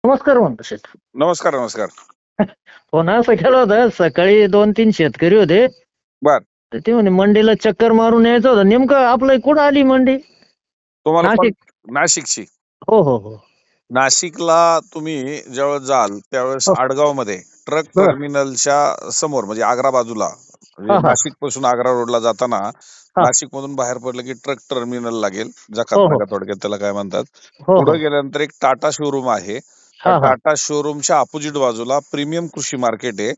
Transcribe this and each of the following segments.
नमस्कार म्हणतो शेठ. नमस्कार नमस्कार. फोन असं केला होता, सकाळी 2-3 शेतकरी होते. बर. तर ते म्हणे मंडीला चक्कर मारून यायचं होतं. नेमकं आपलं कुठं आली मंडी? तुम्हाला नाशिक. नाशिकची. हो हो हो. नाशिकला तुम्ही ज्यावेळेस जाल त्यावेळेस हो. आडगाव मध्ये ट्रक बर. टर्मिनलच्या समोर म्हणजे आग्रा बाजूला म्हणजे हा हा नाशिक पासून आग्रा रोडला जाताना हा. नाशिक मधून बाहेर पडलं की ट्रक टर्मिनल लागेल. हो जकात हो नाका थोडक्यात त्याला काय म्हणतात. हो हो. पुढे गेल्यानंतर एक टाटा शोरूम आहे. त्या हा हा. टाटा शोरूमच्या अपोजिट बाजूला प्रीमियम कृषी मार्केट आहे.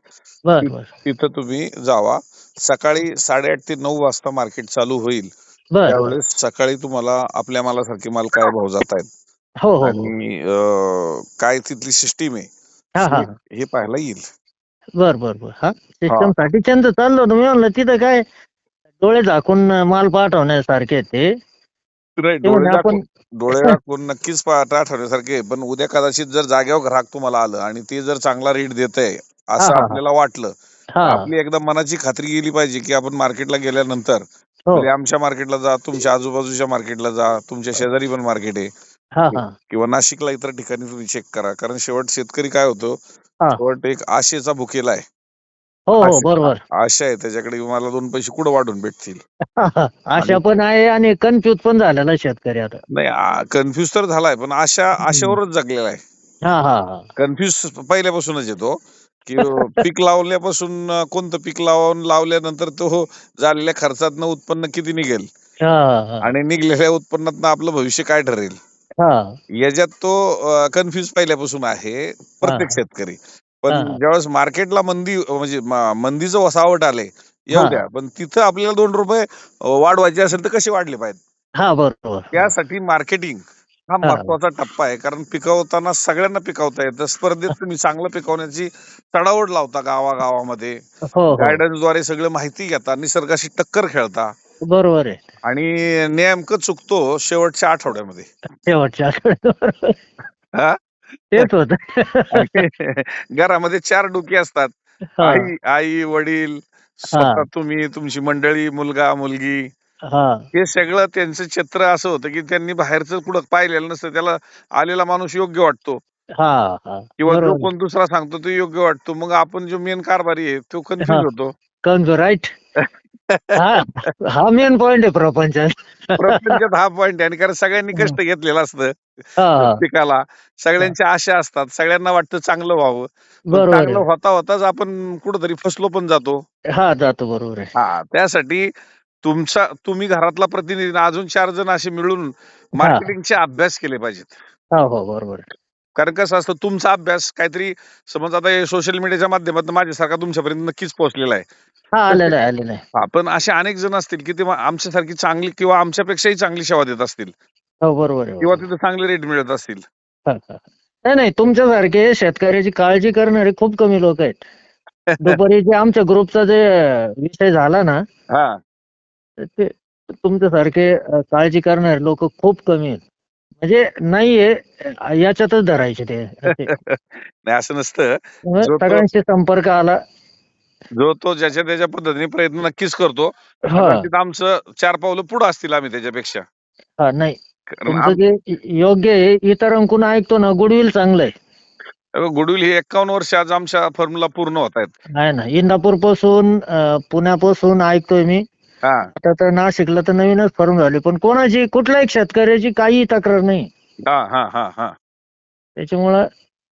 बर बर तिथं तुम्ही जावा. सकाळी 8:30 ते 9 वाजता मार्केट चालू होईल. बर बर. त्यावेळेस सकाळी तुम्हाला आपल्या मालासारखे माल काय भाव जात आहेत हो हो हो. आणि काय तिथली सिस्टीम आहे हा हा हे हा. हे पाहायला येईल. बर बर बर. हा, हा सिस्टम साठी त्यांचं चाललं होतं. मी म्हणलं तिथं काय डोळे झाकून माल पाठवण्यासारखे आहेत ते. नाही, ते म्हणे आपण डोळे दाखवून नक्कीच ठरवण्यासारखे आहे. पण उद्या कदाचित जर जागेवर ग्राहक तुम्हाला आलं आणि ते जर चांगला रेट देतंय हा असं हा हा आपल्याला वाटलं हा. तर आपली एकदा मनाची खात्री गेली पाहिजे की आपण मार्केटला गेल्यानंतर हो. भले आमच्या मार्केटला जा, तुमच्या आजूबाजूच्या मार्केटला जा, तुमच्या शेजारी पण मार्केट आहे हा हा किंवा नाशिकला इतर ठिकाणी तुम्ही चेक करा. कारण शेवट शेतकरी काय होतो, हा. शेवट एक आशेचा भुकेला आहे. हो हो बरोबर. आशा आहे त्याच्याकडे मला 2 पैसे कुठं वाढून भेटतील. आणि आशा पण आहे आणि कन्फ्यूज पण झालेला शेतकरी आता. नाही, कन्फ्युज तर झालाय पण आशेवरच जगलेला आहे. हा हा हा. कन्फ्युज पहिल्यापासूनच येतो की पीक लावल्यापासून कोणतं पीक लावल्यानंतर तो झालेल्या खर्चातनं उत्पन्न किती निघेल हा हा आणि निघलेल्या उत्पन्नातनं आपलं भविष्य काय ठरेल हा याच्यात तो कन्फ्युज पहिल्यापासून आहे हा प्रत्येक शेतकरी. पण हा ज्यावेळेस मार्केटला मंदी म्हणजे मंदीचं वसावट आले येऊ हा द्या, पण तिथं आपल्याला 2 रुपये वाढवायचे असेल तर कसे वाढले पाहिजेत. हा बरोबर. त्यासाठी मार्केटिंग हा हा महत्वाचा टप्पा आहे. कारण पिकवताना सगळ्यांना पिकवता येतं. स्पर्धेत तुम्ही चांगलं पिकवण्याची चढाओढ लावता गावागावामध्ये. हो हो गायडन्सद्वारे सगळं माहिती घेता, निसर्गाशी टक्कर खेळता बरोबर आहे. आणि नेमकं चुकतो शेवटच्या आठवड्यामध्ये. शेवटच्या आठवड्यात हा? तेच होत. आणि घरामध्ये 4 डोकी असतात. हा आई, वडील, हा स्वतः तुम्ही, तुमची मंडळी, मुलगा, मुलगी. हा हे सगळं त्यांचं चित्र असं होतं की त्यांनी बाहेरचं कुठं पाहिलेलं नसतं. त्याला आलेला माणूस योग्य वाटतो हा हा किंवा जो बरोबर कोण दुसरा सांगतो तो योग्य वाटतो. मग आपण जो मेन कारभारी आहे तो आहे. हा कन्फ्युज होतो. कन्फ्यू राईट. हा हा मेन पॉइंट आहे प्रपंचात. प्रपंचात हा पॉइंट आहे आणि कारण सगळ्यांनी कष्ट घेतलेलं असतं हा पिकाला. सगळ्यांच्या आशा असतात. सगळ्यांना वाटतं चांगलं व्हावं. पण बरोबर चांगलं आहे. होता होताच आपण कुठंतरी फसलो पण जातो. हा जातो बरोबर आहे. त्यासाठी तुम्ही घरातला प्रतिनिधी आणि अजून 4 जण असे मिळून हा मार्केटिंगचे अभ्यास केले पाहिजेत. हा हो बरोबर आहे. कारण कसं असतं तुमचा अभ्यास काहीतरी समज आता हे सोशल मीडियाच्या माध्यमातून माझ्यासारखा तुमच्यापर्यंत नक्कीच पोहोचलेला आहे. हा तसे आलेलं आहे आलेलं आहे. पण असे अनेक जण असतील की ते आमच्यासारखी चांगली किंवा आमच्यापेक्षाही चांगली सेवा देत असतील हो बरोबर आहे किंवा बरोबर. तिथे चांगले रेट मिळत असतील. हा, हा. नाही नाही तुमच्यासारखे शेतकऱ्याची काळजी करणारे खूप कमी लोक आहेत. दुपारी जे आमच्या ग्रुपचा जे विषय झाला ना, हा तर ते तुमच्यासारखे काळजी करणारे लोक खूप कमी आहेत. म्हणजे नाहीये याच्यातच धरायचे ते असे. नाही असं नसतं. त्यामुळे जो तो सगळ्यांशी संपर्क आला. ज्याच्या त्याच्या पद्धतीने प्रयत्न नक्कीच करतो. हा कदाचित आमचं 4 पावलं पुढे असतील आम्ही त्याच्यापेक्षा. हा नाही कारण तुमचं जे योग्य आहे इतरांकडून ऐकतो ना गुडविल चांगलं आहे. गुडविल ही 51 वर्ष आज आमच्या फर्मला पूर्ण होत आहेत. आहे ना इंदापूर पासून पुण्यापासून ऐकतोय मी. हा आता तर नाशिकला तर नवीनच फॉर्म झाले पण कोणाची कुठल्याही शेतकऱ्याची काही तक्रार नाही. हा हा हा हा त्याच्यामुळं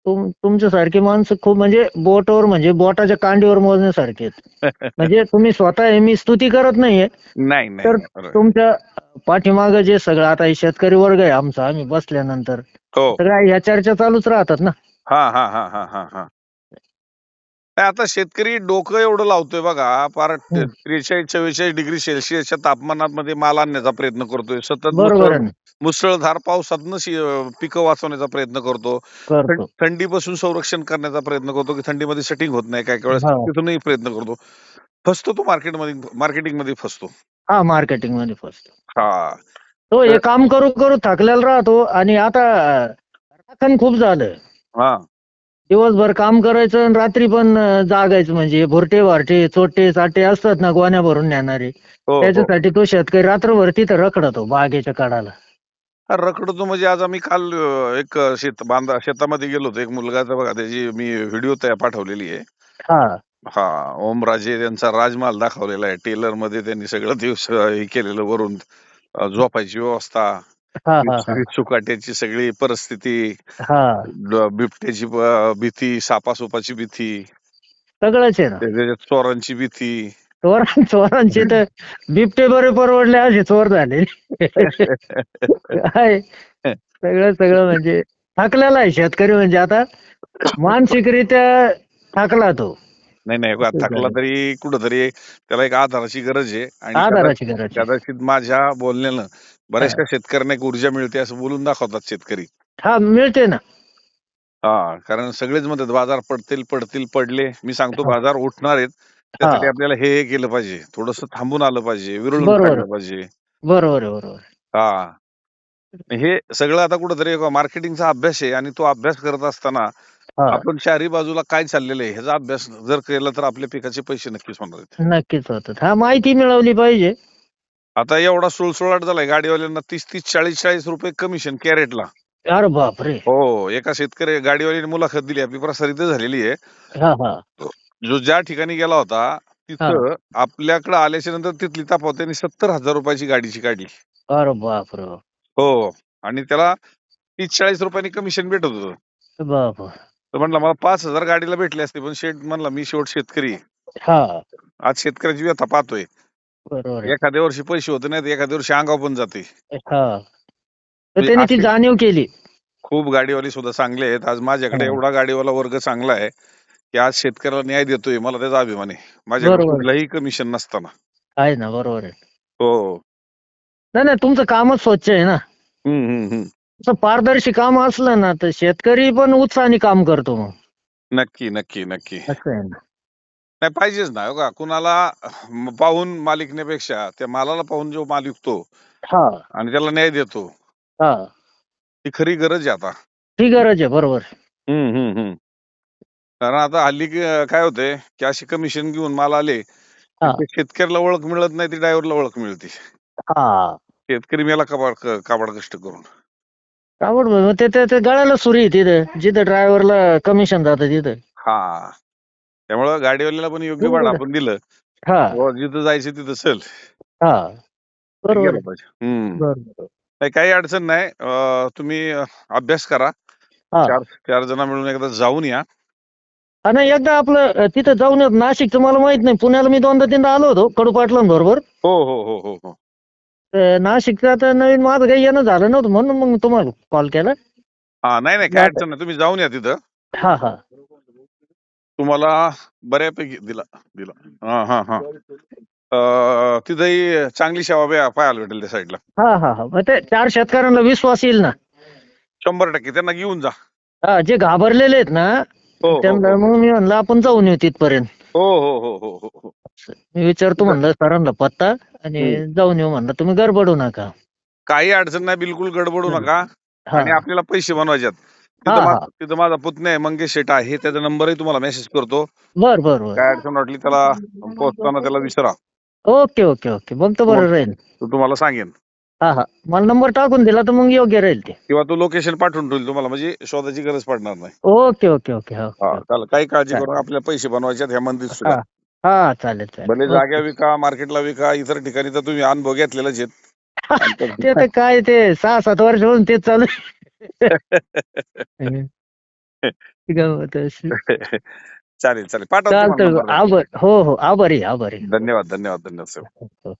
तुमच्यासारखी माणसं खूप म्हणजे बोटावर म्हणजे बोटाच्या कांडीवर मोजण्यासारखे आहेत. म्हणजे तुम्ही स्वतः आहे मी स्तुती करत नाहीये. नाही नाही तर नाही, बरोबर. तुमच्या पाठीमागं जे सगळं आता हे शेतकरी वर्ग आहे आमचा आम्ही बसल्यानंतर हो सगळ्या ह्या चर्चा चालूच राहतात ना. हा हा हा हा हा हा नाही, आता शेतकरी डोकं एवढं लावतोय बघा फार हं. 43-44 डिग्री सेल्सिअसच्या तापमानामध्ये माल आणण्याचा प्रयत्न करतोय. सतत बरोबर आहे ना. मुसळधार पावसातनं पिकं वाचवण्याचा प्रयत्न करतो. करतो. थंडीपासून संरक्षण करण्याचा प्रयत्न करतो की थंडीमध्ये सेटिंग होत नाही काही वेळेस हा तिथूनही प्रयत्न करतो. फसतो तो मार्केटिंग मध्ये फसतो. हा मार्केटिंग मध्ये फसतो. हा तो हे तर- काम करू करू थकलेला राहतो आणि आता राखण खूप झालं. हा दिवसभर काम करायचं आणि रात्री पण जागायचं म्हणजे भुरटे वारटे चोटे चाटे असतात ना गोण्या भरून नेणारे. हो हो त्याच्यासाठी तो शेतकरी रात्रभर तिथं रखडतो बागेच्या कडाला. हा, रखडतो म्हणजे आज आम्ही काल एक शेतामध्ये गेलो होतो. एक मुलगाचा बघा त्याची मी व्हिडिओ तयार पाठवलेली आहे. हा हा, ओमराजे त्यांचा राजमहाल दाखवलेला आहे. टेलर मध्ये त्यांनी सगळं दिवस हे केलेलं वरून झोपायची व्यवस्था, हा हा हा सुकाट्याची सगळी परिस्थिती, हा बिबट्याची भीती, सापासुपाची भीती, सगळंच आहे ना. त्याच्यात चोरांची भीती. चोरांची तर बिबटे बरे परवडले, असे चोर झाले. काय सगळं सगळं म्हणजे थकलेला आहे शेतकरी, म्हणजे आता मानसिकरित्या थकला तो. नाही नाही, असं थकला झालं. तरी कुठंतरी त्याला एक आधाराची गरज आहे. आणि आधाराची गरज आहे. कदाचित माझ्या बोलण्यानं हा. बऱ्याचशा शेतकऱ्यांना एक ऊर्जा मिळते असं बोलून दाखवतात शेतकरी. हा मिळते ना. हा, कारण सगळेच म्हणतात बाजार पडतील पडतील पडले. मी सांगतो हा बाजार उठणार आहेत. त्यासाठी हा. आपल्याला हे केलं पाहिजे, थोडस थांबून आलं पाहिजे, विरळून बरोबर काढलं पाहिजे. बरोबर आहे बरोबर. हा, हे सगळं आता कुठंतरी मार्केटिंगचा अभ्यास आहे. आणि तो अभ्यास करत असताना हा आपण चारी बाजूला काय चाललेलं आहे ह्याचा अभ्यास जर केला तर आपल्या पिकाचे पैसे नक्कीच होणार आहेत. नक्कीच होतात. हा, माहिती मिळवली पाहिजे. आता एवढा सुळसुळाट झालाय गाडीवाल्यांना, 30-30, 40-40 रुपये कमिशन कॅरेटला. अरे बापरे. हो, एका शेतकरी गाडीवाल्याने मुलाखत दिली, आपली प्रसारित झालेली आहे. हा हा जो ज्या ठिकाणी गेला होता हा. तिथं आपल्याकडे आल्याच्या नंतर तिथली तफावत त्यांनी 70,000 रुपयाची गाडीची काढली. अरे बापरे बाप. हो, आणि त्याला 30-40 रुपयांनी कमिशन भेटत होतं. बाप. तर म्हणला मला 5,000 गाडीला भेटले असते, पण शेठ म्हणला मी शेवट शेतकरी आहे. हा आज शेतकऱ्याची व्यथा पाहतोय. बरोबर आहे. एखाद्या वर्षी पैसे होते नाहीत, एखाद्या वर्षी अंगावर पण जाते. हा, तर म्हणजे त्यांनी ती असे जाणीव केली. खूप गाडीवाले सुद्धा चांगले आहेत. आज माझ्याकडे हा. एवढा गाडीवाला वर्ग चांगला आहे की आज शेतकऱ्याला न्याय देतोय, मला त्याचा अभिमान आहे. माझ्याकडे बरोबर कुठलंही कमिशन नसताना. आहे ना. बरोबर आहे. हो. नाही नाही, तुमचं कामच स्वच्छ आहे ना. हम्म हम्म हम्म. असं पारदर्शी काम असलं ना तर शेतकरी पण उत्साहाने काम करतो मग. नक्की नक्की नक्की. असं आहे ना. नाही पाहिजेच ना, हो का, कुणाला पाहून माल विकण्यापेक्षा त्या मालाला पाहून जो माल विकतो हा आणि त्याला न्याय देतो, हा, ही खरी गरज आहे आता. ही गरज आहे. बरोबर. हम्म. कारण आता हल्ली काय होतंय की असे कमिशन घेऊन माल आले की हा ते शेतकऱ्याला ओळख मिळत नाही, ती ड्रायव्हरला ओळख मिळते. हा. शेतकरी मेला काबाड कष्ट करून. आवड मग ते गळायला सुरी आहे तिथं, जिथं ड्रायव्हरला कमिशन जातं तिथं. हा, त्यामुळं गाडीवाल्याला पण योग्य भाडं बरोबर आहे. आपण दिलं, हा व जिथं जायचं तिथं चल, हा. ते बरोबर गेलं आहे. पाहिजे. बरोबर. नाही, काही अडचण नाही. तुम्ही अभ्यास करा. हा. चार चार जण मिळून एकदा जाऊन या. आणि एकदा आपलं तिथं जाऊन येत. नाशिकचं मला माहित नाही, पुण्याला मी 2दा-3दा आलो होतो कडू पाटलांबरोबर. हो. नाशिकचं आता नवीन माझं काही येणं झालं नव्हतं, म्हणून मग तुम्हाला कॉल केला. हा, नाही काय अडचण नाही, तुम्ही जाऊन या तिथं. हा हा तुम्हाला बऱ्यापैकी दिला दिला. हा. तिथंही चांगली सेवा पाहायला भेटेल त्या साईडला. हा. मग ते 4 शेतकऱ्यांना विश्वास येईल ना. 100% त्यांना घेऊन जा. हा, जे घाबरलेले आहेत ना त्यांना हो. मग मी म्हणलं आपण जाऊन येऊ तिथपर्यंत. हो. मी विचारतो तिथं म्हणलं सरांना पत्ता, आणि हम्म. जाऊन येऊ म्हणलं. तुम्ही गडबडू नका. काही अडचण नाही, बिलकुल गडबडू नका. हा आणि आपल्याला पैसे बनवायच्यात. हा हा. तिथं माझा पुतण्या आहे मंगेश शेट आहे, त्याचा नंबरही तुम्हाला मेसेज करतो. बर. काय अडचण वाटली त्याला पोहोचताना त्याला विचारा, ओके. मग तर बरं राहील. तो तुम्हाला सांगेन. हा. मला नंबर टाकून दिला तर मग योग्य राहील ते. किंवा तो लोकेशन पाठवून ठेवल तुम्हाला, म्हणजे शोधाची गरज पडणार नाही. ओके. हा, हो. चालेल. काही काळजी चालेल. करून आपल्याला पैसे बनवायच्यात ह्या मंदिर हा सुद्धा. हा. चालेल भले चालेल. जाग्या ओके. विका, मार्केटला विका, इतर ठिकाणी तर तुम्ही अनुभव घेतलेलाच आहेत. आणि ते तर काय, ते 6-7 वर्ष होऊन तेच चालू आहे. गंमत अशी. चालेल. पाठवतो तुम्हाला चालतंय. नंबर. आभार. हो आभारी. धन्यवाद सर. हो.